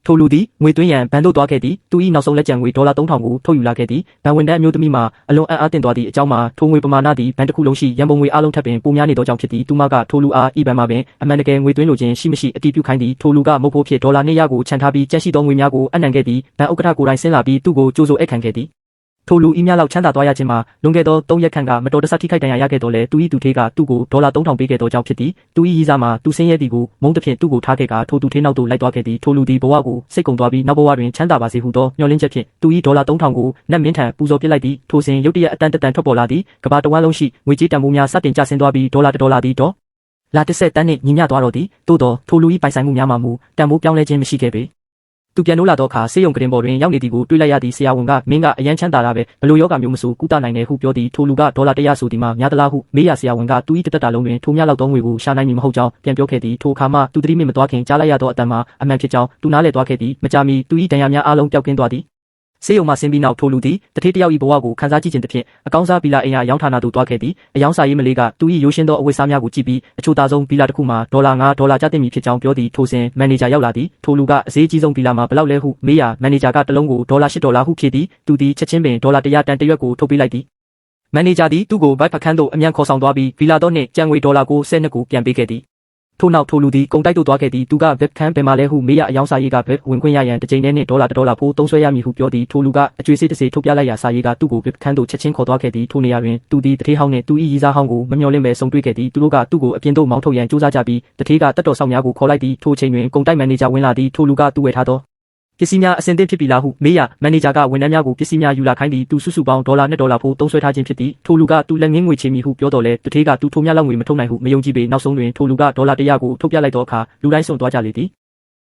ထိုလူသည်ငွေသွင်းရန်ဘဏ်သို့သွားခဲ့သည်သူ၏နောက်ဆုံးလက်ကျန်ငွေဒေါ်လာ3000ကိုထုတ်ယူလာခဲ့သည်ဘဏ်ဝန်ထမ်းအမျိုးသမီးမှာအလွန်အံ့အားသင့်သွားသည့်အကြောင်းမှာထိုငွေပမာဏသည်ဘဏ်တစ်ခုလုံးရှိရန်ပုံငွေအလုံးထပ်ပင်ပိုများနေသောကြောင့်ဖြစ်သည်သူမကထိုလူအားဤဘဏ်မှာပင်အမှန်တကယ်ငွေသွင်းလိုခြင်းရှိမရှိအတည်ပြုခိုင်းသည်ထိုလူကမုတ်ဖိုးဖြစ်ဒေါ်လာ200ကိုခြံထားပြီးကျန်ရှိသောငွေများကိုအနှံခဲ့သည်ဘဏ်ဥက္ကဋ္ဌကိုယ်တိုင်ဆင်းလာပြီးသူ့ကိုကြိုးဆိုဧည့်ခံခဲ့သည်ထိုလူဤများလောက်ချမ်းသာသွားရခြင်းမှာလွန်ခဲ့သော3ရက်ခန့်ကမတော်တဆထိခိုက်ဒဏ်ရာရခဲ့တော့လေသူ၏သူထေးကသူ့ကိုဒေါ်လာ3000ပေးခဲ့သောကြောင့်ဖြစ်သည်သူ၏ရည်စားမှာသူဆင်းရဲသည်ကိုမုန်းသဖြင့်သူ့ကိုထားခဲ့ကထိုသူထေးနောက်သို့လိုက်သွားခဲ့သည်ထိုလူသည်ဘဝကိုစိတ်ကုန်သွားပြီးနောက်ဘဝတွင်ချမ်းသာပါစေဟုသောမျှော်လင့်ချက်ဖြင့်သူ၏ဒေါ်လာ3000ကိုနတ်မင်းထံပူဇော်ပစ်လိုက်သည်ထိုစဉ်ရုတ်တရက်အတန်တန်ထွက်ပေါ်လာသည်ကမ္ဘာတဝန်းလုံးရှိငွေကြေးတန်ဖိုးများစတင်ကျဆင်းသွားပြီးဒေါ်လာသည်တော့လာ10တန်းနှင့်ညီမျှသွားတော့သည်သို့သောထိုလူ၏ပိုင်ဆိုင်မှုများမှာမူတန်ဖိုးပြောင်းလဲခြင်းမရှိခဲ့ပေသူပြန်လို့လာတော့အခါဆေးရုံကတင်ပေါ်တွင်ရောက်နေသည်ကိုတွေ့လိုက်ရသည်ဆရာဝန်ကမင်းကအရန်ချမ်းသာတာပဲဘလို့ယောဂမျိုးမဆိုကုသနိုင်တယ်ဟုပြောသည်ထိုလူကဒေါ်လာ100ဆိုသည်မှာများသလားဟုမေးရဆရာဝန်ကသူ၏တစ်သက်တာလုံးတွင်ထိုများလောက်သောငွေကိုရှာနိုင်မည်မဟုတ်ကြောင်းပြန်ပြောခဲ့သည်ထိုအခါမှသူသတိမသွားခင်ကြားလိုက်ရသောအတန်မှာအမှန်ဖြစ်ကြောင်းသူနားလည်သွားခဲ့သည်မကြာမီသူ၏ဒဏ်ရာများအလုံးပျောက်ကင်းသွားသည်ဆေးရုံမှဆင်းပြီးနောက်ထိုလူသည်တထေးတယောက်၏ဘဝကိုခန်းစားကြည့်ခြင်းတစ်ဖြင့်အကောင်းစားဗီလာအိမ်ယာရောင်းဌာနသို့သွားခဲ့သည်အယောင်းစာရေးမလေးကသူ၏ရိုးရှင်းသောအဝတ်စားများကိုကြည့်ပြီးအချို့သားဆုံးဗီလာတစ်ခုမှာ$5ကျသင့်မည်ဖြစ်ကြောင်းပြောသည်ထိုစဉ်မန်နေဂျာရောက်လာသည်ထိုလူကအဈေးကြီးဆုံးဗီလာမှာဘယ်လောက်လဲဟုမေးရမန်နေဂျာကတစ်လုံးကို$8ဟုဖြေသည်သူသည်ချက်ချင်းပင်$100တန်တစ်ရွက်ကိုထုတ်ပေးလိုက်သည်မန်နေဂျာသည်သူ့ကိုဘိုက်ဖခန်းသို့အမြန်ခေါ်ဆောင်သွားပြီးဗီလာတော့နှင့်ကြံငွေ$92ကိုပြန်ပေးခဲ့သည်ထို့နောက်ထိုလူသည်ကုန်တိုက်သို့သွားခဲ့သည်သူကဘက်ခန်းပင်မာလဲဟုမေးရအယောင်းစာရေးကဘက်ဝင်ခွင့်ရရန်တစ်ကြိမ်နဲ့$1ဖိုးသုံးဆွဲရမည်ဟုပြောသည်ထိုလူကအကျွေးစေးတစ်စေထုတ်ပြလိုက်ရာစာရေးကသူ့ကိုဘက်ခန်းသို့ချက်ချင်းခေါ်သွားခဲ့သည်ထိုနေရာတွင်သူသည်တထေးဟောင်းနှင့်သူ၏ရည်စားဟောင်းကိုမမျှော်လင့်ပဲဆုံတွေ့ခဲ့သည်သူတို့ကသူ့ကိုအပြင်သို့မောင်းထုတ်ရန်ကြိုးစားကြပြီးတထေးကတက်တော်ဆောင်များကိုခေါ်လိုက်သည်ထိုချိန်တွင်ကုန်တိုက်မန်နေဂျာဝင်လာသည်ထိုလူကသူ့ဝယ်ထားသောပစ္စည်းများအဆင်သင့်ဖြစ်ပြီလားဟုမေးရမန်နေဂျာကဝန်ထမ်းများကိုပစ္စည်းများယူလာခိုင်းသည်သူစုစုပေါင်း$2ဖိုးသုံးဆွဲထားခြင်းဖြစ်သည်ထိုလူကသူလက်ငင်းငွေချေမည်ဟုပြောတော်လဲတထေးကသူထိုများလောက်ငွေမထုတ်နိုင်ဟုမယုံကြည်ပေနောက်ဆုံးတွင်ထိုလူက$100ကိုထုတ်ပြလိုက်သောအခါလူတိုင်းစွန့်သွားကြလေသည်